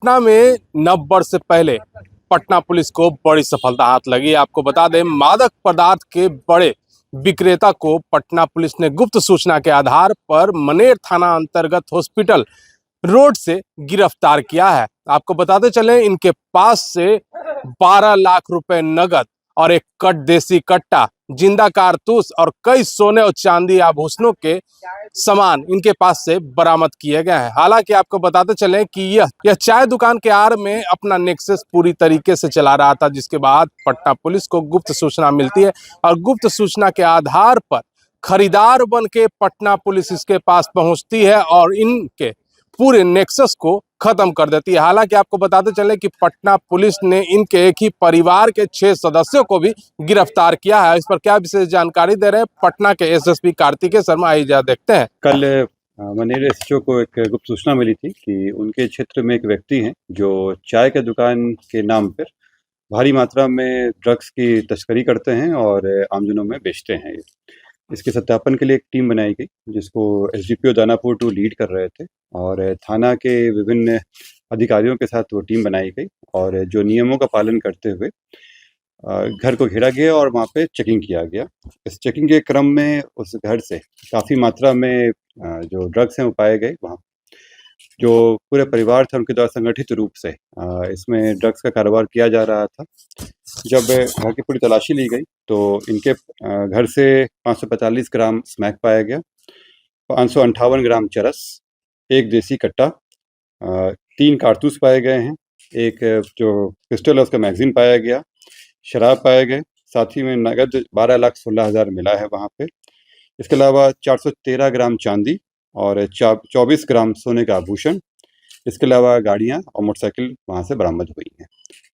पटना में नव वर्ष से पहले पटना पुलिस को बड़ी सफलता हाथ लगी। आपको बता दें, मादक पदार्थ के बड़े विक्रेता को पटना पुलिस ने गुप्त सूचना के आधार पर मनेर थाना अंतर्गत हॉस्पिटल रोड से गिरफ्तार किया है। आपको बताते चले, इनके पास से 12 लाख रुपए नगद और एक कट देसी कट्टा, जिंदा कारतूस और कई सोने और चांदी आभूषणों के सामान इनके पास से बरामद किए गए हैं। हालांकि आपको बताते चले कि यह चाय दुकान के आड़ में अपना नेक्सस पूरी तरीके से चला रहा था, जिसके बाद पटना पुलिस को गुप्त सूचना मिलती है और गुप्त सूचना के आधार पर खरीदार बन के पटना पुलिस इसके पास पहुंचती है और इनके पूरे नेक्सस को खत्म कर देती है। हालांकि आपको बताते चले कि पटना पुलिस ने इनके एक ही परिवार के 6 सदस्यों को भी गिरफ्तार किया है। इस पर क्या विशेष जानकारी दे रहे हैं पटना के एसएसपी कार्तिकेय शर्मा, आइए देखते हैं। कल मनेर एसएचओ को एक गुप्त सूचना मिली थी कि उनके क्षेत्र में एक व्यक्ति हैं जो चाय के दुकान के नाम पर भारी मात्रा में ड्रग्स की तस्करी करते हैं और आमजनों में बेचते हैं। इसके सत्यापन के लिए एक टीम बनाई गई जिसको एसडीपीओ दानापुर 2 लीड कर रहे थे और थाना के विभिन्न अधिकारियों के साथ वो टीम बनाई गई और जो नियमों का पालन करते हुए घर को घेरा गया और वहाँ पे चेकिंग किया गया। इस चेकिंग के क्रम में उस घर से काफ़ी मात्रा में जो ड्रग्स हैं वो पाए गए। वहाँ जो पूरे परिवार था उनके द्वारा संगठित रूप से इसमें ड्रग्स का कारोबार किया जा रहा था। जब घर की पूरी तलाशी ली गई तो इनके घर से 545 ग्राम स्मैक पाया गया, 558 ग्राम चरस, एक देसी कट्टा, 3 कारतूस पाए गए हैं, एक जो पिस्टल है उसका मैगजीन पाया गया, शराब पाए गए, साथ ही में नगद 12,16,000 मिला है वहाँ पे। इसके अलावा 413 ग्राम चांदी और 24 ग्राम सोने का आभूषण, इसके अलावा गाड़ियाँ और मोटरसाइकिल वहाँ से बरामद हुई हैं।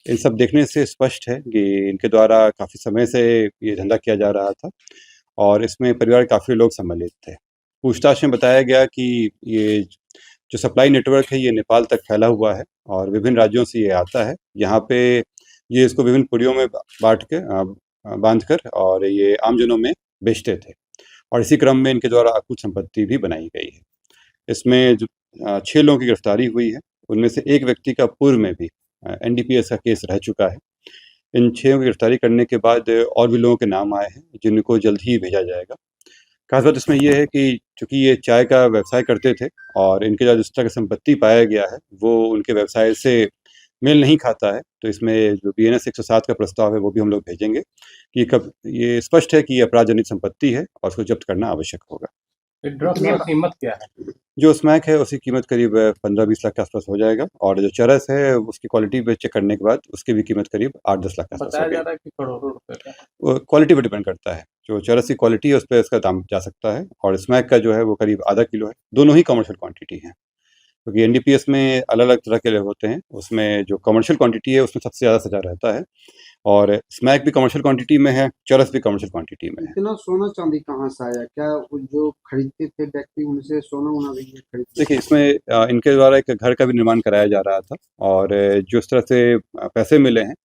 इन सब देखने से स्पष्ट है कि इनके द्वारा काफ़ी समय से ये धंधा किया जा रहा था और इसमें परिवार के काफ़ी लोग सम्मिलित थे। पूछताछ में बताया गया कि ये जो सप्लाई नेटवर्क है ये नेपाल तक फैला हुआ है और विभिन्न राज्यों से ये आता है। यहाँ पे ये इसको विभिन्न पुड़ियों में बांधकर और ये आमजनों में बेचते थे और इसी क्रम में इनके द्वारा अकुत संपत्ति भी बनाई गई है। इसमें जो 6 लोगों की गिरफ्तारी हुई है, उनमें से एक व्यक्ति का पूर्व में भी एनडीपीएस का केस रह चुका है। इन 6 की गिरफ्तारी करने के बाद और भी लोगों के नाम आए हैं जिनको जल्द ही भेजा जाएगा। खास बात इसमें यह है कि चूँकि ये चाय का व्यवसाय करते थे और इनके द्वारा जिस तरह की संपत्ति पाया गया है वो उनके व्यवसाय से मेल नहीं खाता है, तो इसमें जो बीएनएस 107 का प्रस्ताव है वो भी हम लोग भेजेंगे कि कब ये स्पष्ट है कि ये अपराधजनित संपत्ति है और उसको जब्त करना आवश्यक होगा। ड्रग्स की कीमत क्या है? जो स्मैक है उसकी कीमत करीब 15-20 लाख के आसपास हो जाएगा और जो चरस है उसकी क्वालिटी पे चेक करने के बाद उसकी भी कीमत करीब 8-10 लाख के आसपास बताया जा रहा है कि करोड़ों रुपए का। वो क्वालिटी पर डिपेंड करता है। जो चरस की क्वालिटी है उस पर इसका दाम जा सकता है और स्मैक का जो है वो करीब आधा किलो है। दोनों ही कमर्शियल क्वांटिटी हैं क्योंकि एनडीपीएस में अलग अलग तरह के होते हैं। उसमें जो कमर्शियल क्वांटिटी है उसमें सबसे ज़्यादा सजा रहता है और स्मैक भी कमर्शियल क्वांटिटी में है, चरस भी कमर्शियल क्वांटिटी में है। इतना सोना चांदी कहाँ से आया? क्या जो खरीदते थे व्यक्ति उनसे सोना वोना भी खरीदते? देखिए, इसमें इनके द्वारा एक घर का भी निर्माण कराया जा रहा था और जो इस तरह से पैसे मिले हैं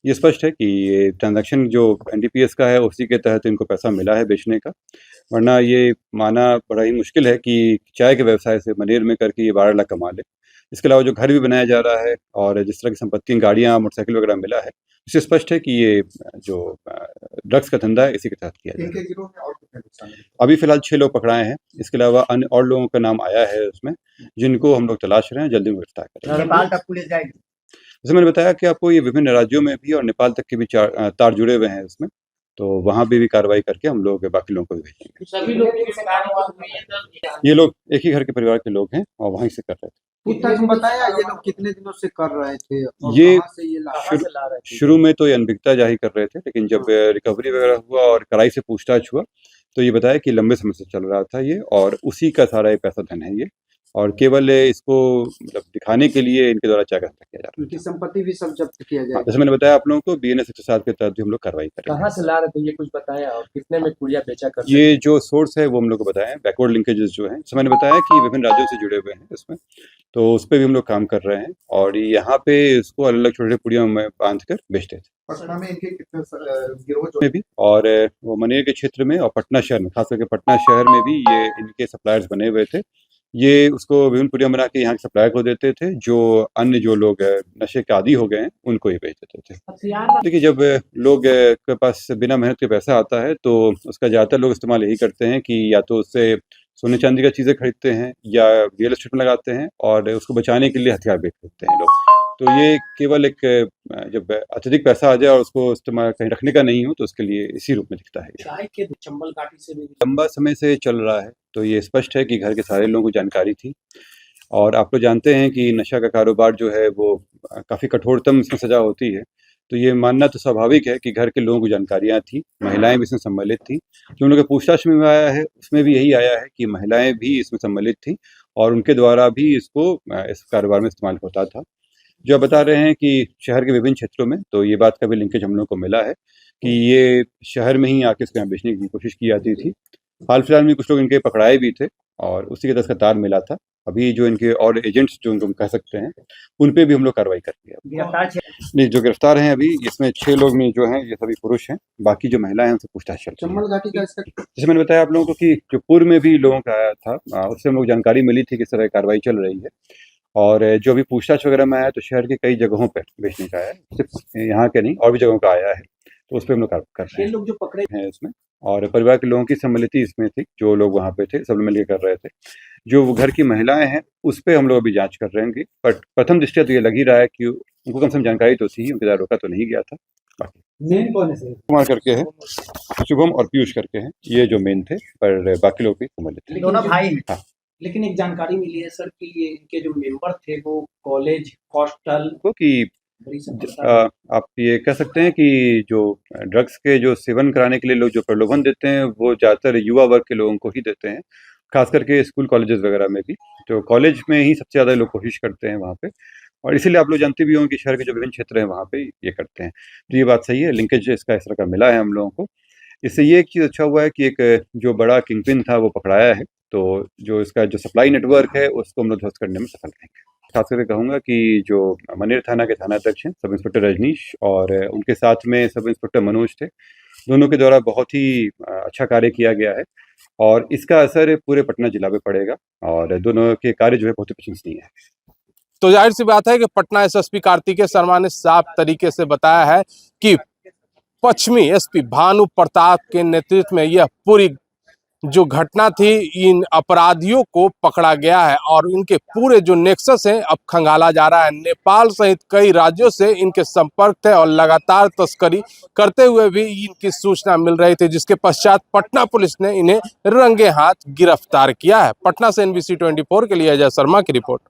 ये स्पष्ट है कि ये ट्रांजैक्शन जो एनडीपीएस का है उसी के तहत इनको पैसा मिला है बेचने का, वरना ये माना बड़ा ही मुश्किल है कि चाय के व्यवसाय से मनेर में करके ये 12 लाख कमा ले। इसके अलावा जो घर भी बनाया जा रहा है और जिस तरह की संपत्ति, गाड़ियाँ, मोटरसाइकिल वगैरह मिला है, इससे स्पष्ट है कि ये जो ड्रग्स का धंधा है इसी के तहत किया जा रहा है। अभी फिलहाल 6 लोग पकड़ाए हैं, इसके अलावा अन्य और लोगों का नाम आया है उसमें, जिनको हम लोग तलाश रहे हैं, जल्दी में गिरफ्तार करेंगे। नेपाल तक पुलिस जाएगी? जैसे मैंने बताया कि आपको ये विभिन्न राज्यों में भी और नेपाल तक के भी तार जुड़े हुए हैं इसमें, तो वहाँ भी कार्रवाई करके हम लोग बाकी लोगों को भी भेजेंगे। सभी लोग ये लोग एक ही घर के परिवार के लोग हैं और वहीं से कर रहे थे। पूछताछ में बताया ये लोग कितने दिनों से कर रहे थे और ये कहाँ से ये ला रहे थे? शुरू में तो ये अनभिज्ञता जाहिर कर रहे थे, लेकिन जब रिकवरी वगैरह हुआ और कड़ाई से पूछताछ हुआ तो ये बताया कि लंबे समय से चल रहा था ये और उसी का सारा ये पैसा धन है ये, और केवल इसको मतलब दिखाने के लिए इनके द्वारा चाय का धंधा किया जा रहा है। उनकी संपत्ति भी सब जब्त किया जाए। जैसे मैंने बताया आप लोगों को, बीएनएस 107 के तहत भी हम लोग कार्रवाई करेंगे। कहाँ से ला रहे थे ये कुछ बताया और कितने में पुड़िया बेचा करते? ये जो सोर्स है वो हम लोग को बताएं, बैकवर्ड लिंकेजेस जो हैं, जैसे मैंने बताया कि विभिन्न राज्यों से जुड़े हुए हैं इसमें, तो उस पर भी हम लोग काम कर रहे हैं और यहाँ पे इसको अलग अलग छोटे पुड़ियों में बांध कर बेचते थे। पटना में इनके कितने गिरोह में भी और वो मनेर के क्षेत्र में और पटना शहर में, खास करके पटना शहर में भी ये इनके सप्लायर्स बने हुए थे ये उसको विभिन्न पुड़िया बना के यहाँ के सप्लायर को देते थे, जो अन्य जो लोग नशे के आदी हो गए हैं उनको ये बेच देते थे। देखिए, जब लोग के पास बिना मेहनत के पैसा आता है तो उसका ज़्यादातर लोग इस्तेमाल यही करते हैं कि या तो उससे सोने चांदी का चीज़ें खरीदते हैं या रियल एस्टेट में लगाते हैं, और उसको बचाने के लिए हथियार बेच देते हैं लोग। तो ये केवल एक जब अत्यधिक पैसा आ जाए और उसको इस्तेमाल कहीं रखने का नहीं हो तो उसके लिए इसी रूप में दिखता है। चाय के चंबल घाटी से भी लंबा समय से चल रहा है, तो ये स्पष्ट है कि घर के सारे लोगों को जानकारी थी। और आप लोग जानते हैं कि नशा का कारोबार जो है वो काफ़ी कठोरतम इसमें सज़ा होती है। तो ये मानना तो स्वाभाविक है कि घर के लोगों को जानकारियाँ थी, महिलाएं भी इसमें सम्मिलित थी। जो उन लोगों के पूछताछ में आया है उसमें भी यही आया है कि महिलाएं भी इसमें सम्मिलित थी और उनके द्वारा भी इसको इस कारोबार में इस्तेमाल होता था। जो आप बता रहे हैं कि शहर के विभिन्न क्षेत्रों में, तो ये बात का भी लिंकेज हम लोग को मिला है कि ये शहर में ही आके इसको यहाँ बेचने की कोशिश की जाती थी। हाल फिलहाल में कुछ लोग इनके पकड़ाए भी थे और उसी के 10 का तार मिला था। अभी जो इनके और एजेंट्स जो उनको हम कह सकते हैं, उन पे भी हम लोग कार्रवाई कर रहे हैं। नहीं, जो गिरफ्तार हैं अभी इसमें 6 लोग में जो हैं ये सभी पुरुष हैं, बाकी जो महिलाएं हैं उनसे पूछताछ चल रही है। चंबल घाटी का इसका जैसे मैंने बताया आप लोगों को कि जो पूर्व में भी लोगों का आया था, उससे हम लोग जानकारी मिली थी कि इस तरह की कार्रवाई चल रही है। और जो अभी पूछताछ वगैरह में आया तो शहर के कई जगहों पर बेचने का आया है, सिर्फ यहाँ के नहीं और भी जगहों का आया है, तो उस पर हम लोग कार्रवाई कर रहे ये लोग जो पकड़े हैं इसमें। और परिवार के लोगों की सम्मिलित इसमें थी, जो लोग वहाँ पे थे सब लोग मिलकर कर रहे थे। जो वो घर की महिलाएं हैं उस पर हम लोग अभी जांच कर रहे हैं, बट प्रथम दृष्टया तो ये लग ही रहा है कि उनको कम से कम जानकारी तो थी, उनके द्वारा रोका तो नहीं गया था। बाकी मेन कौन है सर? कुमार करके है, शुभम और पीयूष करके हैं, ये जो मेन थे, पर बाकी लोग भी सम्मिलित थे। दोनों भाई हैं। हाँ। लेकिन एक जानकारी मिली है सर कि ये इनके जो मेंबर थे वो कॉलेज हॉस्टल कि बड़ी सफलता आप ये कह सकते हैं कि जो ड्रग्स के जो सेवन कराने के लिए लोग जो प्रलोभन देते हैं वो ज़्यादातर युवा वर्ग के लोगों को ही देते हैं, खास करके स्कूल कॉलेजेस वगैरह में भी। तो कॉलेज में ही सबसे ज़्यादा लोग कोशिश करते हैं वहाँ पे, और इसीलिए आप लोग जानते भी होंगे कि शहर के जो विभिन्न क्षेत्र हैं वहाँ पे ये करते हैं। तो ये बात सही है, लिंकेज इसका इस तरह का मिला है हम लोगों को। इससे ये एक चीज़ अच्छा हुआ है कि एक जो बड़ा किंगपिन था वो पकड़ाया है, तो जो इसका जो सप्लाई नेटवर्क है उसको हम लोग ध्वस्त करने में सफल रहेंगे। खास करके कहूँगा कि जो मनेर थाना के थानाध्यक्ष हैं सब इंस्पेक्टर रजनीश और उनके साथ में सब इंस्पेक्टर मनोज थे, दोनों के द्वारा बहुत ही अच्छा कार्य किया गया है और इसका असर पूरे पटना जिला पे पड़ेगा और दोनों के कार्य जो है बहुत ही प्रशंसनीय है। तो जाहिर सी बात है कि पटना एसएसपी कार्तिकेय शर्मा ने साफ तरीके से बताया है कि पश्चिमी एसपी भानु प्रताप के नेतृत्व में यह पूरी जो घटना थी, इन अपराधियों को पकड़ा गया है और इनके पूरे जो नेक्सस हैं अब खंगाला जा रहा है। नेपाल सहित कई राज्यों से इनके संपर्क थे और लगातार तस्करी करते हुए भी इनकी सूचना मिल रही थी, जिसके पश्चात पटना पुलिस ने इन्हें रंगे हाथ गिरफ्तार किया है। पटना से NBC 24 के लिए अजय शर्मा की रिपोर्ट।